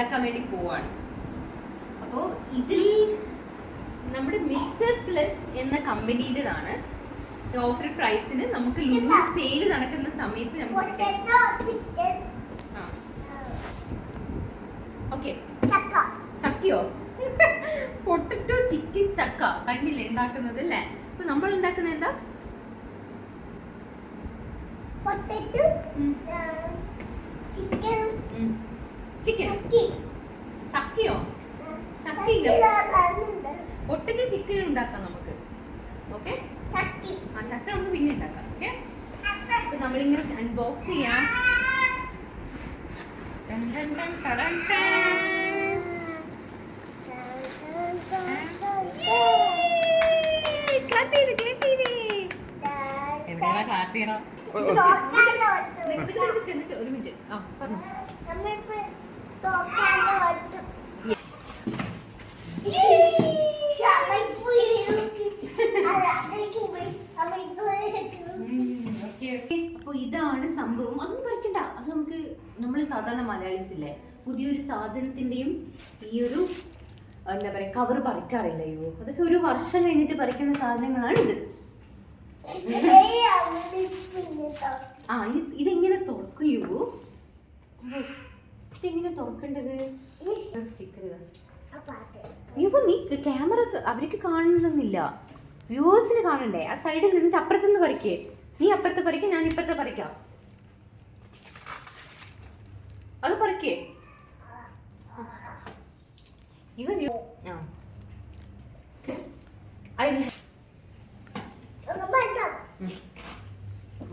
ഉണ്ടാക്കാൻ വേണ്ടി പോവാണ്. അപ്പോൾ ഇതിൽ നമ്മുടെ മിസ്റ്റർ പ്ലസ് എന്ന കമ്പനിയുടേതാണ്. ഓഫർ പ്രൈസിന് നമുക്ക് ലുലു സെയിൽ നടക്കുന്ന സമയത്ത് നമുക്ക് ഓക്കെ. ചക്കയോ? പൊട്ടറ്റോ ചിക്കൻ ചക്ക കണ്ടില്ലേ ഉണ്ടാക്കുന്നത് അല്ലേ? അപ്പൊ നമ്മൾ ഉണ്ടാക്കുന്നത് എന്താ? ചിക്കൻ ചക്കയോ? ചക്കയില്ല, പൊട്ടറ്റോ ചിക്കൻ ഉണ്ടാക്കാം നമുക്ക്. ഓക്കെ, ആ ചക്ക നമുക്ക് പിന്നെ ഉണ്ടാക്കാം. ഓക്കെ, അപ്പൊ നമ്മളിങ്ങനെ അൺബോക്സ് ചെയ്യാം. ഒരു മിനിറ്റ്. ആ പറഞ്ഞു. അപ്പൊ ഇതാണ് സംഭവം. അതൊന്നും പറിക്കണ്ട, അത് നമുക്ക് നമ്മൾ സാധാരണ മലയാളീസ് ഇല്ലേ പുതിയൊരു സാധനത്തിന്റെയും ഈ ഒരു എന്താ പറയാ കവർ പറിക്കാറില്ല. അയ്യോ, അതൊക്കെ ഒരു വർഷം കഴിഞ്ഞിട്ട് പറിക്കുന്ന സാധനങ്ങളാണ് ഇത്. ആ ഇതെങ്ങനെ തുറക്കുകയോ? ഇതെങ്ങനെ തുറക്കേണ്ടത്? സ്റ്റിക്കർ നീ ക്യാമറ അവർക്ക് കാണണമെന്നില്ല, വ്യൂവേഴ്സിന് കാണണ്ടേ? ആ സൈഡിൽ നിന്നിട്ട് അപ്പുറത്തുനിന്ന് പറിക്കേ. നീ അപ്പുറത്ത് പറിക്കേ, ഞാൻ ഇപ്പുറത്തെ പറിക്കാം. അത് പറിക്കേ. ഇവ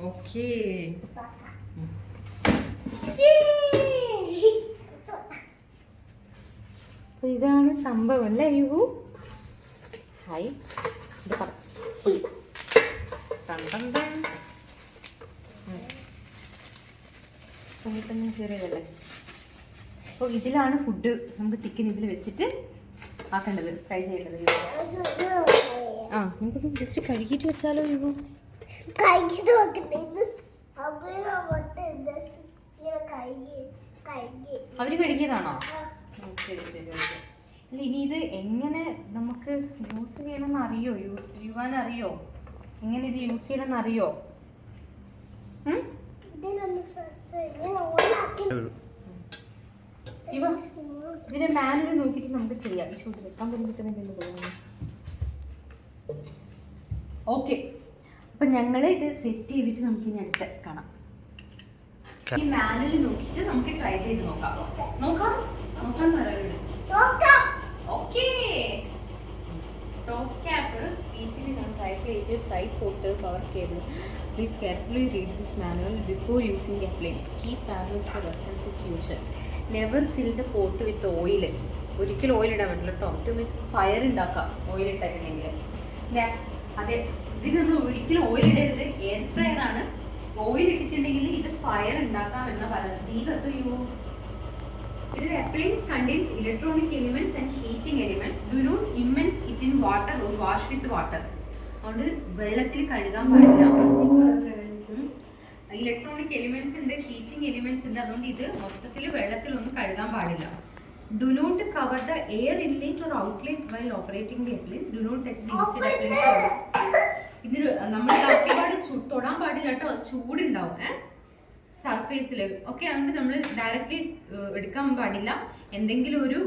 ഓക്കേ. ഇതാണ് സംഭവം അല്ലേ യു? ഹായ്, ചെറിയതല്ലേ. അപ്പോൾ ഇതിലാണ് ഫുഡ് നമുക്ക് ചിക്കൻ ഇതിൽ വെച്ചിട്ട് ആക്കേണ്ടത്, ഫ്രൈ ചെയ്യേണ്ടത്. ആ നമുക്കത് ജസ്റ്റ് കഴുകിയിട്ട് വെച്ചാലോ യു? അവര് കഴുകിയതാണോ? ശരി ശരി ഓക്കെ. അല്ല ഇനി ഇത് എങ്ങനെ നമുക്ക് യൂസ് ചെയ്യണമെന്ന് അറിയോ? യുവാൻ അറിയോ എങ്ങനെ ഇത് യൂസ് ചെയ്യണമെന്ന് അറിയോ? ഇവ ഇതിന്റെ മാനുവൽ നോക്കിയിട്ട് നമുക്ക് ചെയ്യാം. ഇത് വെക്കാൻ പറ്റുന്നില്ലെന്ന് തോന്നുന്നു. ഓക്കെ, അപ്പൊ ഞങ്ങൾ ഇത് സെറ്റ് ചെയ്തിട്ട് നമുക്ക് ഇനി അടുത്ത് കാണാം. ഈ മാനുവൽ നോക്കിയിട്ട് നമുക്ക് ട്രൈ ചെയ്ത് നോക്കാം. നോക്കാം okay. Top cap, PCB fry plate, fry pot, power cable. Please carefully read this manual before using the appliance. Keep parallel for reference in future. Never fill the pot with oil. ഒരിക്കലും oil ഇടാൻ പറ്റില്ല കേട്ടോ. To means fire ഉണ്ടാക്കാം oil ഇട്ടിട്ടുണ്ടെങ്കിൽ. അതെ, ഇത് നമ്മൾ ഒരിക്കലും oil ഇടരുത്. എയർ ഫ്രയർ ആണ്. ഓയിൽ ഇട്ടിട്ടുണ്ടെങ്കിൽ ഇത് ഫയർ ഉണ്ടാക്കാം എന്നാ പറയുന്നത്. തീ കത്തുകയോ? The appliance contains electronic elements and heating elements. Do not immerse it in water or wash with water. അതുകൊണ്ട് വെള്ളത്തിൽ കഴുകാൻ പാടില്ല. ഇലക്ട്രോണിക് എലിമെന്റ്സ് ഉണ്ട്, ഹീറ്റിംഗ് എലിമെന്റ്സ് ഉണ്ട്. അതുകൊണ്ട് ഇത് മൊത്തത്തിൽ വെള്ളത്തിലൊന്നും കഴുകാൻ പാടില്ല. Do not cover the air inlet or outlet while operating the appliance. Do not touch the inside appliance. ഇതിന് നമ്മൾ ഒരുപാട് തൊടാൻ പാടില്ല കേട്ടോ, ചൂടുണ്ടാവും സർഫേസിൽ. ഓക്കെ, അതുകൊണ്ട് നമ്മൾ ഡയറക്റ്റ്ലി എടുക്കാൻ പാടില്ല. എന്തെങ്കിലും ഒരു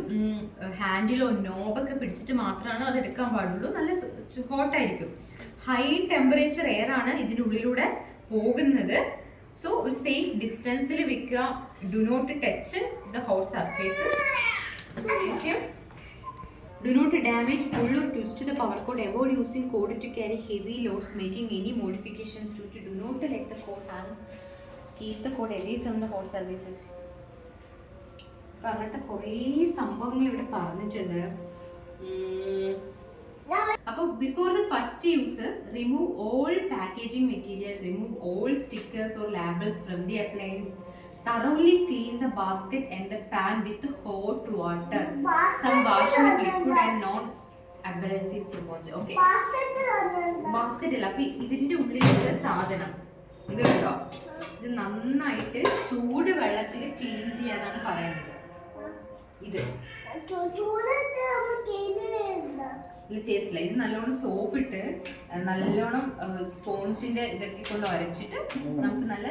ഹാൻഡിലോ നോബൊക്കെ പിടിച്ചിട്ട് മാത്രമാണ് അത് എടുക്കാൻ പാടുള്ളൂ. നല്ല ഹോട്ടായിരിക്കും. ഹൈ ടെമ്പറേച്ചർ എയർ ആണ് ഇതിനുള്ളിലൂടെ പോകുന്നത്. സോ ഒരു സേഫ് ഡിസ്റ്റൻസിൽ വെക്കുക. Do not touch the hot surfaces. Okay, do not damage, pull or twist the power cord. Avoid using cord to carry heavy loads. Making any modifications to it. Do not let the cord hang. Keep the cord away from the hot surfaces. അപ്പോൾ അങ്ങനത്തെ കുറേ സംഭവങ്ങൾ ഇവിടെ പറഞ്ഞിട്ടുണ്ട്. അപ്പോൾ before the first use, remove all packaging material, remove all stickers or labels from the appliance. Thoroughly clean the basket and the pan with hot water. Some washing liquid and non-abrasive sponge. Okay. Basket അല്ല. അപ്പോൾ ഇതിന്റെ ഉള്ളിലുള്ള സാധനം ഇത് കേട്ടോ, ഇത് നന്നായിട്ട് ചൂട് വെള്ളത്തിൽ ക്ലീൻ ചെയ്യാനാണ് പറയുന്നത്. ഇത് ഇത് ചെയ്തിട്ടില്ല. ഇത് നല്ലോണം സോപ്പ് ഇട്ട് നല്ലോണം സ്പോഞ്ചിന്റെ ഇതൊക്കെ കൊണ്ട് ഉരച്ചിട്ട് നമുക്ക് നല്ല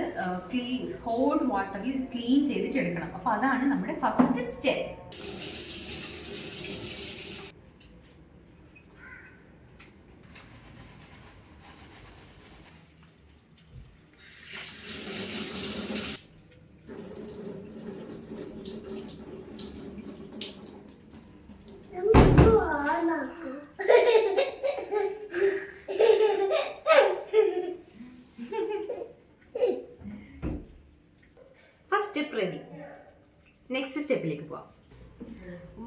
ഹോട്ട് വാട്ടറിൽ ക്ലീൻ ചെയ്തിട്ട് എടുക്കണം. അപ്പൊ അതാണ് നമ്മുടെ first step. Step ready. Next സ്റ്റെപ്പിലേക്ക് പോവാം.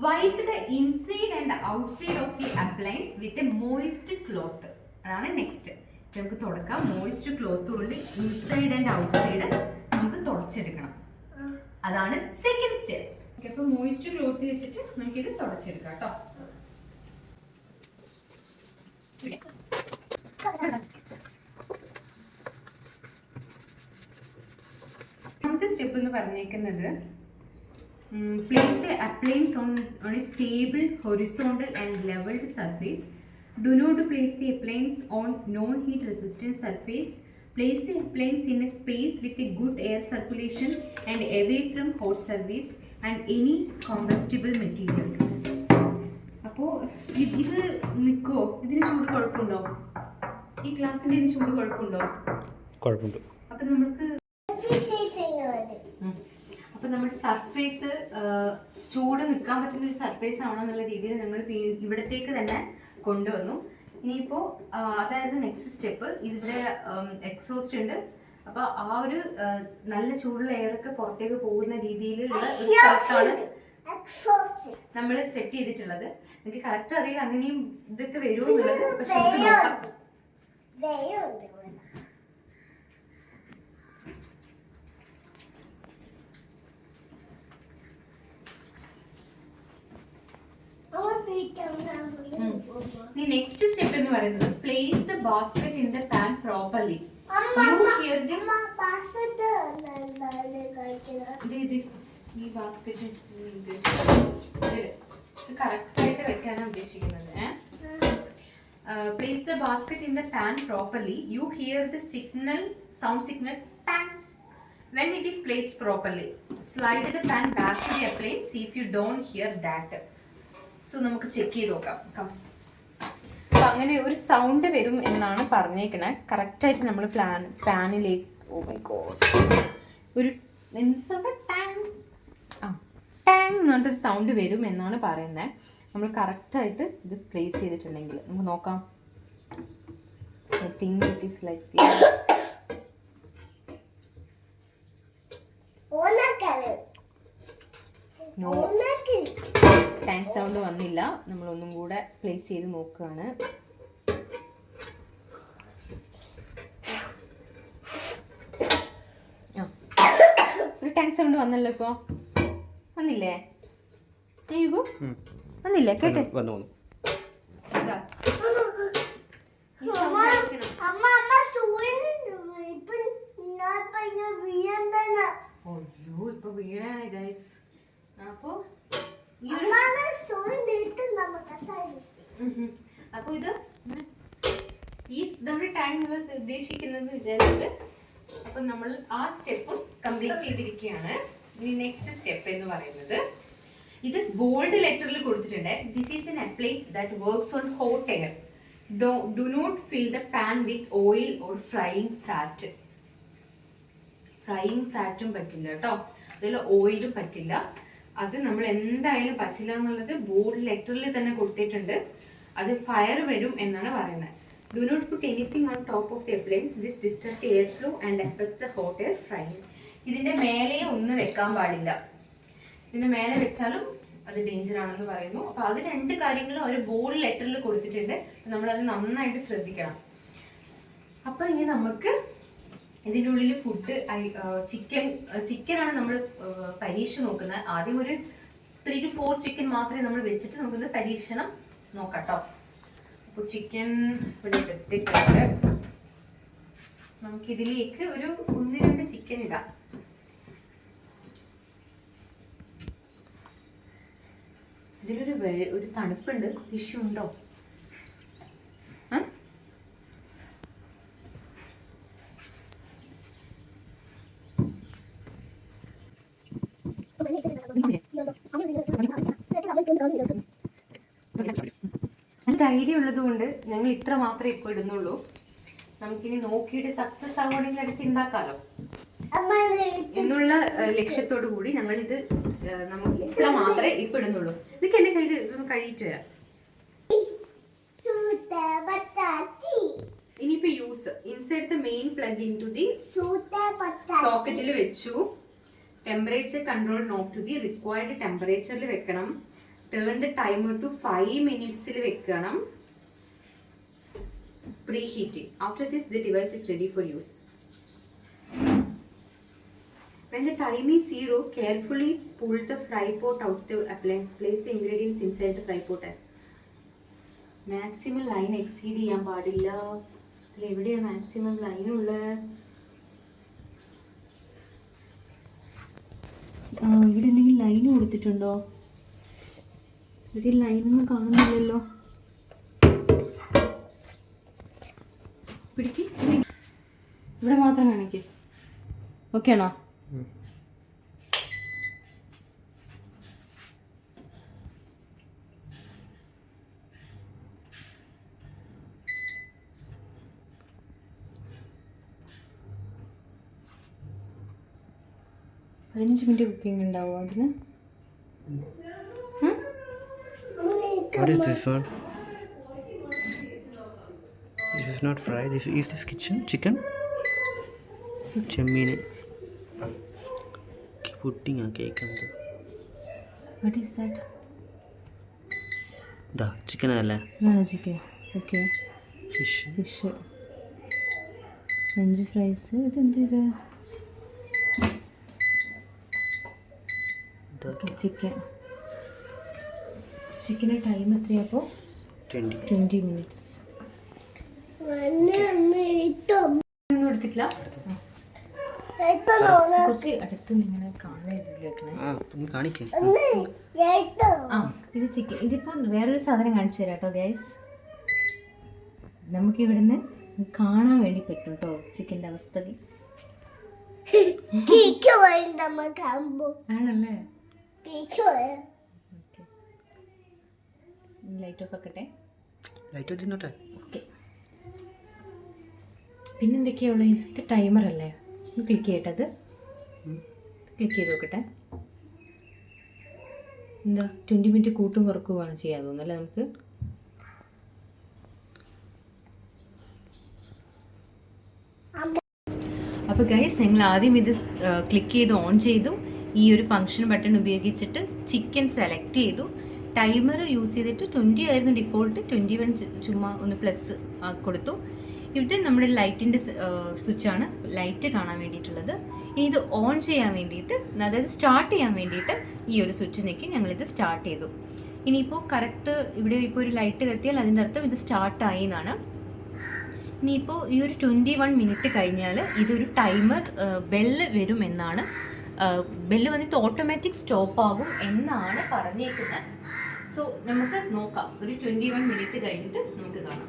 Wipe the inside and outside of the appliance with a moist cloth. അതാണ് നെക്സ്റ്റ്. നമുക്ക് തുടക്കാം. മോയിസ്റ്റ് ക്ലോത്ത് കൊണ്ട് ഇൻസൈഡ് ആൻഡ് ഔട്ട്സൈഡ് നമുക്ക് തുടച്ചെടുക്കണം. അതാണ് സെക്കൻഡ് സ്റ്റെപ്പ്. അപ്പൊ മോയിസ്റ്റ് ക്ലോത്ത് വെച്ചിട്ട് നമുക്കിത് തുടച്ചെടുക്കാം കേട്ടോ. രണ്ടാമത്തെ സ്റ്റെപ്പ് എന്ന് പറഞ്ഞേക്കുന്നത് place the appliance on a stable horizontal and levelled surface. Do not place the appliance on non heat resistant surface. Place the appliance in a space with a good air circulation and away from hot surface and any combustible materials. അപ്പോൾ ഇത് നിൽക്കുമോ? ഇതിന് ചൂട് കുഴപ്പമുണ്ടോ? ഈ ഗ്ലാസിന്റെ ഇതിന് ചൂട് കുഴപ്പമുണ്ടോ? കുഴപ്പമുണ്ട്. അപ്പം നമ്മുടെ സർഫേസ് ചൂട് നിൽക്കാൻ പറ്റുന്ന ഒരു സർഫേസ് ആണെന്നുള്ള രീതിയിൽ നമ്മൾ ഇവിടത്തേക്ക് തന്നെ കൊണ്ടുവന്നു. ഇനിയിപ്പോൾ അതായിരുന്നു നെക്സ്റ്റ് സ്റ്റെപ്പ്. ഇതിവിടെ എക്സോസ്റ്റ് ഉണ്ട്. അപ്പോൾ ആ ഒരു നല്ല ചൂടുള്ള എയറൊക്കെ പുറത്തേക്ക് പോകുന്ന രീതിയിലുള്ള ഒരു സ്ഥലത്താണ് നമ്മൾ സെറ്റ് ചെയ്തിട്ടുള്ളത്. എനിക്ക് കറക്റ്റ് അറിയില്ല അങ്ങനെയും ഇതൊക്കെ വരുമോ എന്നുള്ളത്. പക്ഷെ നമുക്ക് നോക്കാം. നെക്സ്റ്റ് സ്റ്റെപ്പ് എന്ന് പറയുന്നത് place the basket in the pan properly. ഈ ബാസ്കറ്റ് കറക്റ്റ് ആയിട്ട് വെക്കാനാണ് ഉദ്ദേശിക്കുന്നത്. Place the basket in the pan properly. You hear the sound signal pan when it is placed properly. Slide the pan back to the appliance. See if you don't hear that. So നമുക്ക് check ചെയ്ത് നോക്കാം. അപ്പം അങ്ങനെ ഒരു sound വരും എന്നാണ് പറഞ്ഞേക്കണേ. കറക്റ്റായിട്ട് നമ്മൾ പാനിലേക്ക് ഓ മൈ ഗോഡ് ഒരു എന്ത് സൗണ്ട്? ടാങ് ടാങ് എന്ന് പറഞ്ഞിട്ടൊരു സൗണ്ട് വരും എന്നാണ് പറയുന്നത്. നമ്മൾ കറക്റ്റായിട്ട് ഇത് പ്ലേസ് ചെയ്തിട്ടുണ്ടെങ്കിൽ നമുക്ക് നോക്കാം. I think it is like this. No tang sound വന്നില്ല. നമ്മളൊന്നും കൂടെ പ്ലേസ് ചെയ്ത് നോക്കുകയാണ്. ഒരു ടാങ് സൗണ്ട് വന്നല്ലോ. ഇപ്പോൾ വന്നില്ലേ? വന്നില്ലേ? കേട്ടെ അയ്യോ ഇപ്പൊ വീണാണ് ഗൈസ്. അപ്പൊ അപ്പൊ ഇത് ഈ നമ്മുടെ ടാങ്ക് നിങ്ങൾ ഉദ്ദേശിക്കുന്നത് വിചാരിച്ചിട്ട് അപ്പൊ നമ്മൾ ആ സ്റ്റെപ്പ് കംപ്ലീറ്റ് ചെയ്തിരിക്കുകയാണ്. ഇനി നെക്സ്റ്റ് സ്റ്റെപ്പ് എന്ന് പറയുന്നത് ഇത് ബോൾഡ് ലെറ്ററിൽ കൊടുത്തിട്ടുണ്ട്. This is an appliance that works on hot air. Do not fill the pan with oil or frying fat. Frying ഫാറ്റും പറ്റില്ല കേട്ടോ. അതിൽ ഓയിലും പറ്റില്ല. അത് നമ്മൾ എന്തായാലും പറ്റില്ല എന്നുള്ളത് ബോൾഡ് ലെറ്ററിൽ തന്നെ കൊടുത്തിട്ടുണ്ട്. അത് ഫയർ വരും എന്നാണ് പറയുന്നത്. Do not put anything on top of the appliance. This disturb the air flow and effects the hot air frying. ഇതിന്റെ മേലെ ഒന്നും വെക്കാൻ പാടില്ല. ഇതിന്റെ മേലെ വെച്ചാലും അത് ഡേഞ്ചർ ആണെന്ന് പറയുന്നു. അപ്പൊ അത് രണ്ട് കാര്യങ്ങളും അവർ ബോൾഡ് ലെറ്ററിൽ കൊടുത്തിട്ടുണ്ട്. നമ്മളത് നന്നായിട്ട് ശ്രദ്ധിക്കണം. അപ്പൊ ഇനി നമുക്ക് ഇതിൻ്റെ ഉള്ളിൽ ഫുഡ് ചിക്കനാണ് നമ്മൾ പരീക്ഷ നോക്കുന്നത്. ആദ്യം ഒരു 3 to 4 ചിക്കൻ മാത്രമേ നമ്മൾ വെച്ചിട്ട് നമുക്കൊന്ന് പരീക്ഷണം നോക്കാം കേട്ടോ. അപ്പോൾ ചിക്കൻ ഇവിടെ എടുത്തിട്ടുണ്ട്. നമുക്കിതിലേക്ക് ഒരു 1-2 ചിക്കൻ ഇടാം. ഒരു തണുപ്പുണ്ട്. ടിഷ്യൂ ഉണ്ടോ? ധൈര്യം ഉള്ളത് കൊണ്ട് ഞങ്ങൾ ഇത്ര മാത്രമേ ഇപ്പോൾ ഇടുന്നുള്ളൂ. നമുക്കിനി നോക്കിയിട്ട് സക്സസ് ആവുകയാണെങ്കിൽ അടുത്ത് ഉണ്ടാക്കാലോ എന്നുള്ള ലക്ഷ്യത്തോടു കൂടി ഞങ്ങൾ ഇത് നമുക്ക് ഇത്ര മാത്രമേ ഇപ്പൊ ഇടുന്നുള്ളൂ. ഇതൊക്കെ എന്റെ കയ്യിൽ ഇതൊന്ന് കഴിയിട്ട് വരാം. ഇനിയിപ്പോ use inside the main plug in to the സോക്കറ്റിൽ വെച്ചു. Temperature control knob to the required ടെമ്പറേച്ചറിൽ വെക്കണം. Turn the timer to 5 minutes വെക്കണം. Preheating. After this, the device is ready for use. When the time is 0, carefully pull the fry pot out the appliance. Place the ingredients inside the fry pot. Maximum line exceed ചെയ്യാൻ പാടില്ല. എവിടെയാ maximum line ഉള്ളത്? ഇവിടെ എന്തെങ്കിലും line കൊടുത്തിട്ടുണ്ടോ? ഇവിടെ ലൈനൊന്നും കാണുന്നില്ലല്ലോ. പിടിക്ക്, ഇവിടെ മാത്രം കാണിക്ക്. ഓക്കെ ആണോ? പതിനഞ്ച് മിനിറ്റ് കുക്കിംഗ് ഉണ്ടാവും അതിന്. What is this one? This is not fried. Is this chicken? Chemmeen. Pudding a cake and What is that? the chicken alla. No, chicken. Okay. Fish. French fries. ഇത് ചിക്കൻ്റെ time എത്രയാപ്പോൾ? 20 minutes. ഒന്നും എടുത്തിട്ടില്ല. കുറച്ച് അടുത്ത് ഇങ്ങനെ ഇത് ചിക്കൻ. ഇതിപ്പോൾ വേറൊരു സാധനം കാണിച്ചു തരാം കേട്ടോ ഗൈസ്. നമുക്ക് ഇവിടുന്ന് കാണാൻ വേണ്ടി പറ്റും കേട്ടോ ചിക്കൻ്റെ അവസ്ഥ. ആണല്ലേ? Light of ആക്കട്ടെ. പിന്നെന്തൊക്കെയുള്ള ഇത് ടൈമർ അല്ലേ? ക്ലിക്ക് ചെയ്യട്ടത്. ക്ലിക്ക് ചെയ്ത് നോക്കട്ടെ. എന്താ 20 minute കൂട്ടും കുറക്കുവാണ് ചെയ്യാൻ തോന്നുന്നല്ലേ നമുക്ക്. അപ്പോൾ ഗൈസ് ഞങ്ങൾ ആദ്യം ഇത് ക്ലിക്ക് ചെയ്ത് ഓൺ ചെയ്തു. ഈ ഒരു ഫംഗ്ഷൻ ബട്ടൺ ഉപയോഗിച്ചിട്ട് ചിക്കൻ സെലക്ട് ചെയ്തു. ടൈമർ യൂസ് ചെയ്തിട്ട് 20 ആയിരുന്നു ഡിഫോൾട്ട്. 21 ചുമ്മാ ഒന്ന് പ്ലസ് കൊടുത്തു. ഇത് നമ്മുടെ ലൈറ്റിൻ്റെ സ്വിച്ചാണ്, ലൈറ്റ് കാണാൻ വേണ്ടിയിട്ടുള്ളത്. ഇനി ഇത് ഓൺ ചെയ്യാൻ വേണ്ടിയിട്ട്, അതായത് സ്റ്റാർട്ട് ചെയ്യാൻ വേണ്ടിയിട്ട് ഈ ഒരു സ്വിച്ച് ഞെക്കി ഞങ്ങളിത് സ്റ്റാർട്ട് ചെയ്തു. ഇനിയിപ്പോൾ കറക്റ്റ് ഇവിടെ ഇപ്പോൾ ഒരു ലൈറ്റ് കത്തിയാൽ അതിൻ്റെ അർത്ഥം ഇത് സ്റ്റാർട്ടായി എന്നാണ്. ഇനിയിപ്പോൾ ഈ ഒരു 21 minute കഴിഞ്ഞാൽ ഇതൊരു ടൈമർ ബെല്ല് വരും എന്നാണ്. ബെല്ല് വന്നിട്ട് ഓട്ടോമാറ്റിക് സ്റ്റോപ്പ് ആകും എന്നാണ് പറഞ്ഞേക്കുന്നത്. സോ നമുക്ക് നോക്കാം. ഒരു 21 minute കഴിഞ്ഞിട്ട് നമുക്ക് കാണാം.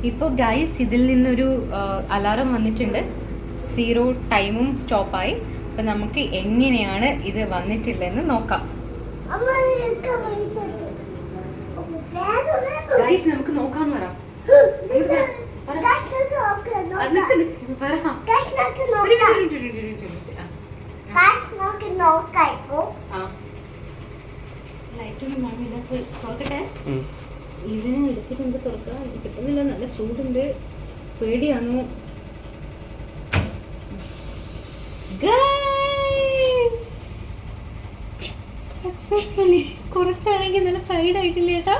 ഇപ്പോൾ ഗൈസ് ഇതിൽ നിന്നൊരു അലാറം വന്നിട്ടുണ്ട്. 0 ടൈമും സ്റ്റോപ്പായി. അപ്പം നമുക്ക് എങ്ങനെയാണ് ഇത് വന്നിട്ടുള്ളതെന്ന് നോക്കാം. ഗൈസ് നമുക്ക് നോക്കാന്ന് പറയാം. ലൈറ്റൊന്നും മഴ തുറക്കട്ടെ. ഇതിനെ എടുത്തിട്ട് നമുക്ക് തുറക്കാം. ഇത് കിട്ടുന്നില്ല, നല്ല ചൂടുണ്ട്, പേടിയാണോ? സക്സസ്ഫുള്ളി. കുറച്ചാണെങ്കിൽ നല്ല ഫ്രൈഡ് ആയിട്ടില്ല ചേട്ടാ.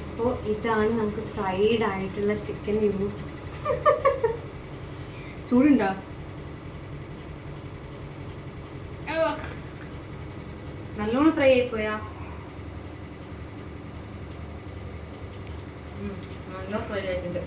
അപ്പോൾ ഇതാണ് നമുക്ക് ഫ്രൈഡ് ആയിട്ടുള്ള ചിക്കൻ. ചൂടുണ്ടോ? നല്ലോണം ഫ്രൈ ആയിപ്പോയാ? നല്ല ഫ്രൈ ആയിട്ടുണ്ട്